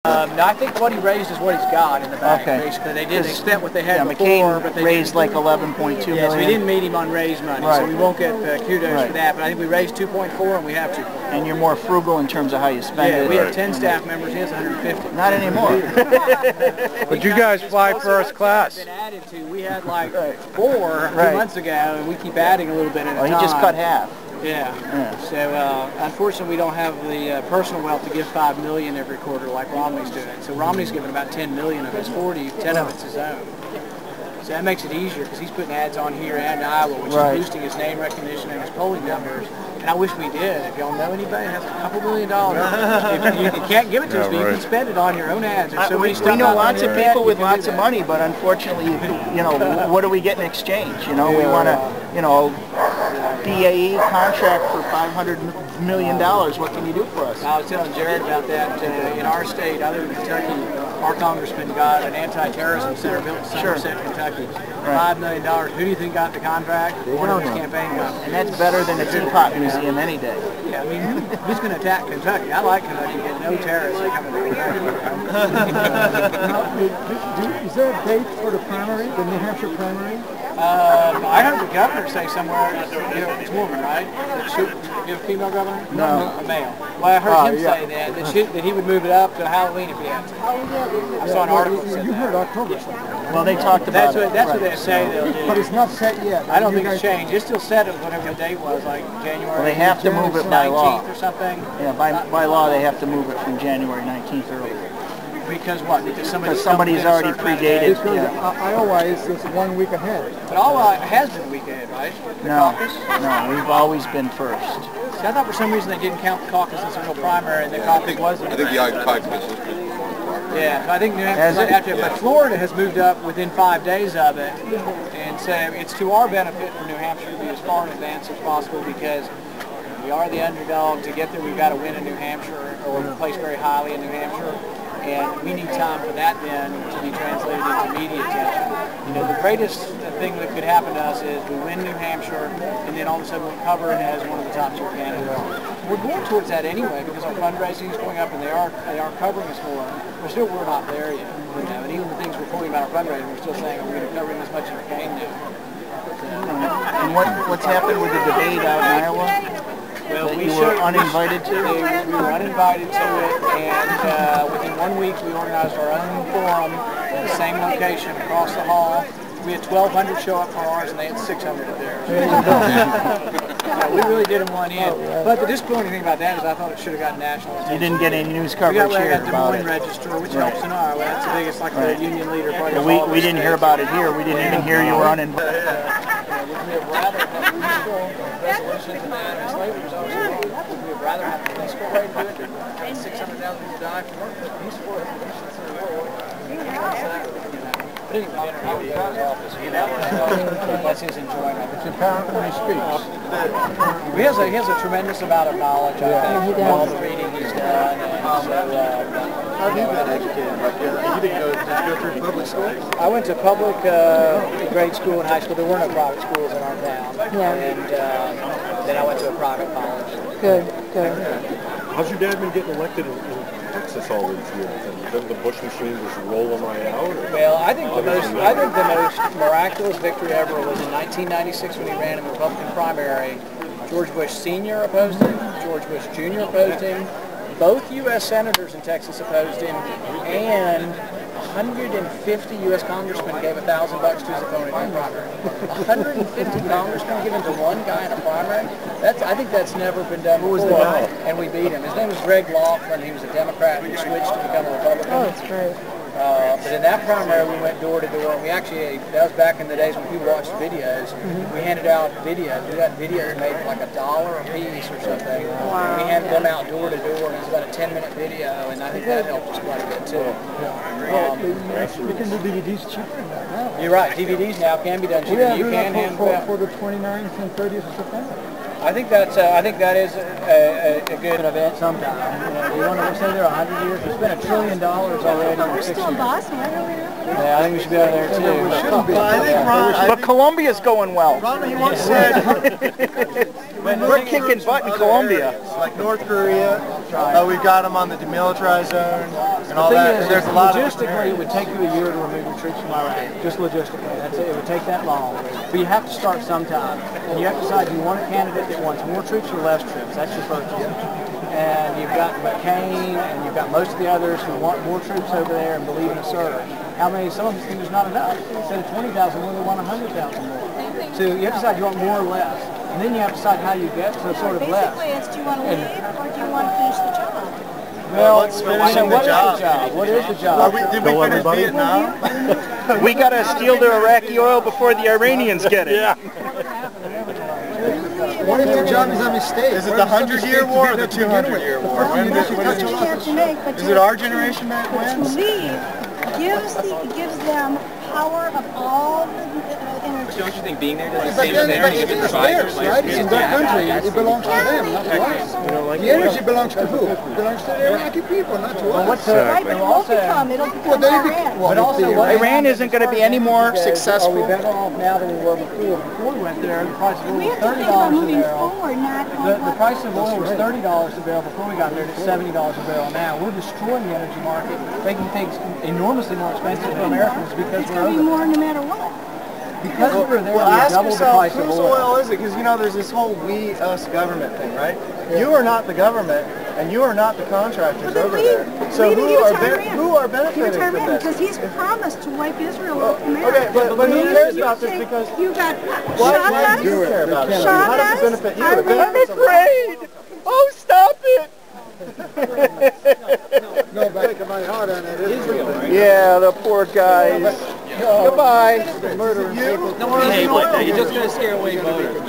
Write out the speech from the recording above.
No, I think what he raised is what he's got in the bank, basically. They spent what they had before, McCain but they raised like 11.2 million. Yes, we didn't meet him on raised money, so we won't get kudos for that, but I think we raised 2.4 and we have to. And you're more frugal in terms of how you spend it. We have 10 staff members, he has 150. Not anymore. But you guys fly first class. Been added to. We had like 4 2 months ago, and we keep adding a little bit at a time. He just cut half. Yeah. So unfortunately, we don't have the personal wealth to give $5 million every quarter like Romney's doing. So Romney's giving about $10 million of his 40, 10 of it's his own. So that makes it easier because he's putting ads on here and Iowa, which is boosting his name recognition and his polling numbers. And I wish we did. If y'all know anybody that has a couple $1 million, if you can't give it to us, but you can spend it on your own ads. There's so many we know lots of people with lots of money, but unfortunately, you know, what do we get in exchange? You know, we want to, you know, BAE contract for $500 million. What can you do for us? I was telling Jared about that. In our state, I live in Kentucky, our congressman got an anti-terrorism center built in Somerset, Kentucky. $5 million. Who do you think got the contract? One of his campaign companies. And that's better than a teapot museum any day. Yeah, I mean, who's going to attack Kentucky? I like Kentucky. Get no terrorists coming to Kentucky. Is there a date for the primary, the New Hampshire primary? I heard the governor say somewhere, it's a woman, right? You have a female governor? No. A male. Well, I heard him say that he would move it up to Halloween if he had to. I saw an article that said You heard October. Well, they talked about it. That's what they say they'll do. But it's not set yet. I don't think it's changed. It's still set at whatever the date was, like January. Well, they have to move it by law. 19th or something. Yeah, by law they have to move it from January 19th earlier. Because what? Because somebody's already predated. Iowa is just 1 week ahead. But Iowa has been a week ahead, right? The caucus? No, we've always been first. See, I thought for some reason they didn't count the caucus as a real primary, and the caucus wasn't. I think the caucus is pretty. Yeah, so I think New Hampshire, but Florida has moved up within 5 days of it, and so it's to our benefit for New Hampshire to be as far in advance as possible because we are the underdog. To get there, we've got to win in New Hampshire, or we're placed very highly in New Hampshire. And we need time for that then to be translated into media attention. You know, the greatest thing that could happen to us is we win New Hampshire, and then all of a sudden we'll cover it as one of the top 2 candidates. We're going towards that anyway because our fundraising is going up, and they are covering us more. But still, we're not there yet. You know, and even the things we're quoting about our fundraising, we're still saying we're going to cover as much as we can do. And what's happened with the debate out in Iowa? Well, we were uninvited to? We were uninvited to it, and within 1 week we organized our own forum in the same location across the hall. We had 1,200 show up for ours, and they had 600 of theirs. We really did them one in. But the disappointing thing about that is I thought it should have gotten national attention. You didn't get any news coverage here about it. We got Des Moines Register, which helps in Iowa. That's the biggest, like the union leader. We didn't hear about it here. We didn't even hear you were uninvited. We would rather have peaceful resolution to that. Slavery was always wrong. We would rather have a peaceful way to do it than 600,000 people die for peaceful resolutions in the world. But anyway, he was out of his office. That's his enjoyment. It's apparent when he speaks. He has a tremendous amount of knowledge, I think, from all the reading he's done. How have you been educated? Like, you did you go through public school? I went to public grade school and high school. There were no private schools in our town. And then I went to a private college. Good. How's your dad been getting elected in Texas all these years? And doesn't the Bush machine just roll them right out? Or? Well, I think the most miraculous victory ever was in 1996 when he ran in the Republican primary. George Bush Sr. opposed him. George Bush Jr. opposed him. Both U.S. senators in Texas opposed him, and 150 U.S. congressmen gave $1,000 to his opponent in the primary. 150 congressmen given to one guy in a primary? I think that's never been done before, and we beat him. His name was Greg Laughlin. He was a Democrat who switched to become a Republican. Oh, that's great. But in that primary, we went door to door. We actually, that was back in the days when people watched videos. We handed out videos. We got videos made for like $1 a piece or something. And we handed them out door to door, and it was about a 10-minute video, and I think that helped us quite a bit too. You can do DVDs cheaper than that now. You're right. DVDs now can be done cheaper. You can hand for the 29th and 30th of September. I think that is a good event sometime. You want to say there 100 years? We spent $1 trillion already. But we're still in Boston. Why don't we know? Yeah, I think we should be out there too. But Colombia's going well. He once said we're kicking butt in Colombia. like North Korea, demilitarized. Oh, we've got them on the demilitarized zone and all The thing that. is, There's a lot of logistically, it would take you a year to remove your troops from Iraq. Just logistically, that's it. It would take that long. But you have to start sometime, and you have to decide: do you want a candidate that wants more troops or less troops? That's your first choice. And you've got McCain, and you've got most of the others who want more troops over there and believe in a surge. How many? Some of them think there's not enough. Instead of 20,000 more, they want 100,000 more. So you have to decide: do you want more or less? And then you have to decide how you get to sort of less. Basically, it's do you want to leave or do you want to finish the job? Well, let's finish the what job. is the job? What is the job? Did we finish Vietnam? We got to steal the Iraqi oil before the Iranians get it. Yeah. What if your job is a mistake? Is it the 100-year war or the 200-year war? That's the decision you have to make. But Is it our generation that to wins? leave gives them power of all the energy. Don't you think being there does the But same then, thing? but it's theirs, right? It's in their country. It belongs to them, not to us. The energy belongs to who? It belongs to the Iraqi people, not to us. Right, but it won't become. It'll become Iran. But also, Iran isn't going to be any more are we successful. better off now than we were before? Before we went there, the price of oil We was have to think about $30 a moving barrel. forward, not The price of oil was $30 a barrel before we got there. It's $70 a barrel now. We're destroying the energy market, making things enormously more expensive for Americans because it's we're going to be over. more no matter what. Because we were there, Well, we ask doubled the yourself, price of whose oil. oil is it? Because, you know, there's this whole we, us government thing, right? You are not the government, and you are not the contractors over there. So who are benefiting Give it to from Iran this? because he's promised to wipe Israel off America. Okay, but who cares about this? Because you got why do you care about it? How does it benefit you? It benefits them. Afraid! Oh, stop it! No, but my heart on it. Yeah, the poor guys. Goodbye. Don't worry, you're just going to scare away voters.